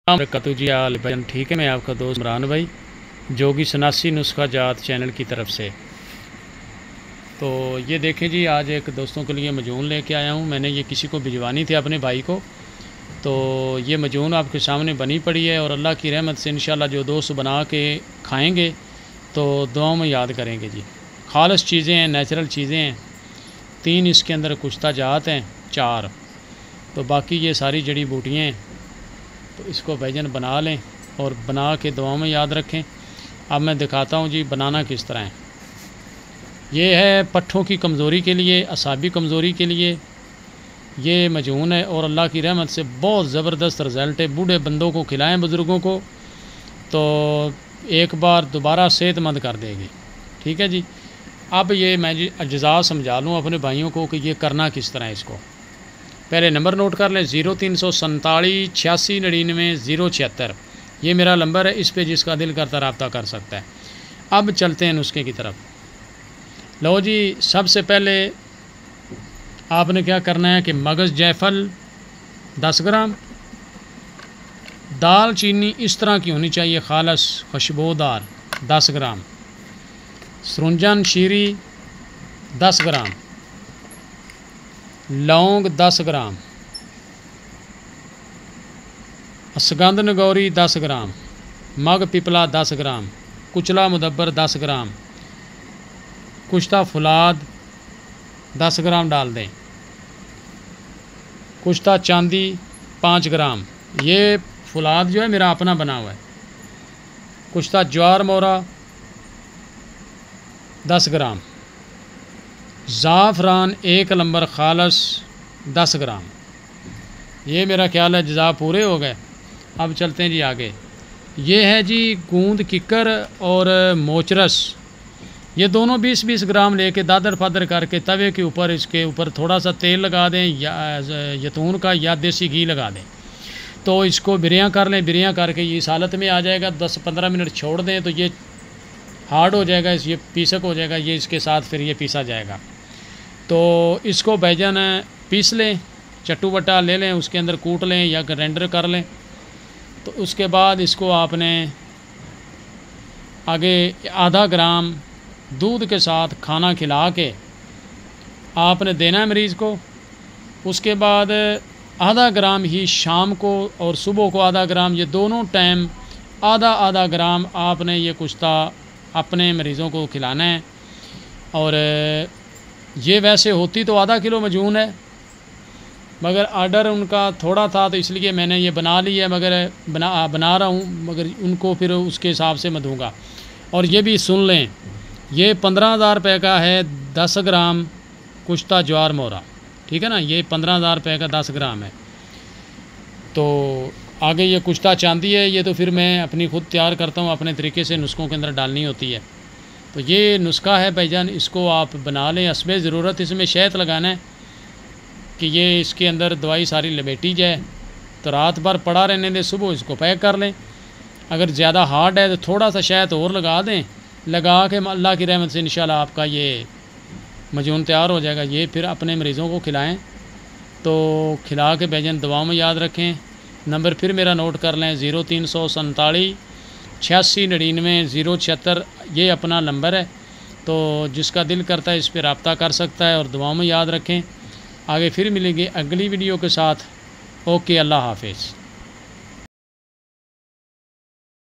कतु जी आल भाई ठीक है। मैं आपका दोस्त इमरान भाई जोगी सनासी नुस्खा जात चैनल की तरफ से। तो ये देखें जी, आज एक दोस्तों के लिए मजून लेके आया हूँ। मैंने ये किसी को भिजवानी थी अपने भाई को, तो ये मजून आपके सामने बनी पड़ी है। और अल्लाह की रहमत से इंशाल्लाह जो दोस्त बना के खाएँगे तो दुआओं में याद करेंगे जी। खालिस चीज़ें हैं, नेचुरल चीज़ें हैं। 3 इसके अंदर कुश्ता जात हैं, 4 तो बाकी ये सारी जड़ी बूटियाँ हैं। तो इसको भाईजान बना लें और बना के दुआओं में याद रखें। अब मैं दिखाता हूँ जी बनाना किस तरह है। ये है पट्ठों की कमज़ोरी के लिए, असाबी कमज़ोरी के लिए ये मजून है। और अल्लाह की रहमत से बहुत ज़बरदस्त रिज़ल्ट है। बूढ़े बंदों को खिलाएं, बुज़ुर्गों को, तो एक बार दोबारा सेहतमंद कर देगी। ठीक है जी। अब ये मैं जी अज्जा समझा लूँ अपने भाइयों को कि ये करना किस तरह है। इसको पहले नंबर नोट कर लें, 0347 86 99 076 ये मेरा नंबर है। इस पे जिसका दिल करता रब्ता कर सकता है। अब चलते हैं नुस्खे की तरफ। लो जी, सबसे पहले आपने क्या करना है कि मगज़ जायफल 10 ग्राम, दाल चीनी इस तरह की होनी चाहिए खालस खुशबूदार 10 ग्राम, सुरंजन शीरी 10 ग्राम, लौंग 10 ग्राम, असगंध नगौरी 10 ग्राम, मग पिपला 10 ग्राम, कुचला मुदब्बर 10 ग्राम, कुश्ता फुलाद 10 ग्राम डाल दें, कुश्ता चांदी 5 ग्राम। ये फुलाद जो है मेरा अपना बना हुआ है। कुश्ता ज्वार मोरा 10 ग्राम, ज़ाफ़रान 1 नंबर खालस 10 ग्राम। ये मेरा ख्याल है जज़ा पूरे हो गए। अब चलते हैं जी आगे। ये है जी गूंद किकर और मोचरस, ये दोनों 20-20 ग्राम लेके दादर फादर करके तवे के ऊपर इसके ऊपर थोड़ा सा तेल लगा दें या जैतून का या देसी घी लगा दें। तो इसको बिरियाँ कर लें। बिरियाँ करके ये इस हालत में आ जाएगा। 10-15 मिनट छोड़ दें तो ये हार्ड हो जाएगा, ये पीसक हो जाएगा। ये इसके साथ फिर ये पीसा जाएगा। तो इसको भाईजान पीस लें, चट्टू बट्टा ले लें, उसके अंदर कूट लें या ग्राइंडर कर लें। तो उसके बाद इसको आपने आगे आधा ग्राम दूध के साथ खाना खिला के आपने देना है मरीज़ को। उसके बाद आधा ग्राम ही शाम को और सुबह को आधा ग्राम, ये दोनों टाइम आधा आधा ग्राम आपने ये कुश्ता अपने मरीज़ों को खिलाना है। और ये वैसे होती तो आधा किलो मजून है, मगर आर्डर उनका थोड़ा था तो इसलिए मैंने ये बना ली है। मगर बना रहा हूँ, मगर उनको फिर उसके हिसाब से मैं दूँगा। और ये भी सुन लें, ये 15,000 रुपये का है 10 ग्राम कुश्ता ज्वार मोरा। ठीक है ना, ये 15,000 रुपये का 10 ग्राम है। तो आगे ये कुश्ता चांदी है, ये तो फिर मैं अपनी खुद तैयार करता हूँ, अपने तरीके से नुस्खों के अंदर डालनी होती है। तो ये नुस्खा है भाईजान, इसको आप बना लें। हस्बे ज़रूरत इसमें शहद लगाना है कि ये इसके अंदर दवाई सारी लपेटी जाए। तो रात भर पड़ा रहने दें, सुबह इसको पैक कर लें। अगर ज़्यादा हार्ड है तो थोड़ा सा शहद और लगा दें, लगा के अल्लाह की रहमत से इंशाल्लाह आपका ये मजून तैयार हो जाएगा। ये फिर अपने मरीज़ों को खिलाएं। तो खिला के भाईजान दुआओं में याद रखें। नंबर फिर मेरा नोट कर लें, 0347 86 99 076 ये अपना नंबर है। तो जिसका दिल करता है इस पर रब्ता कर सकता है और दुआओं में याद रखें। आगे फिर मिलेंगे अगली वीडियो के साथ। ओके, अल्लाह हाफिज़।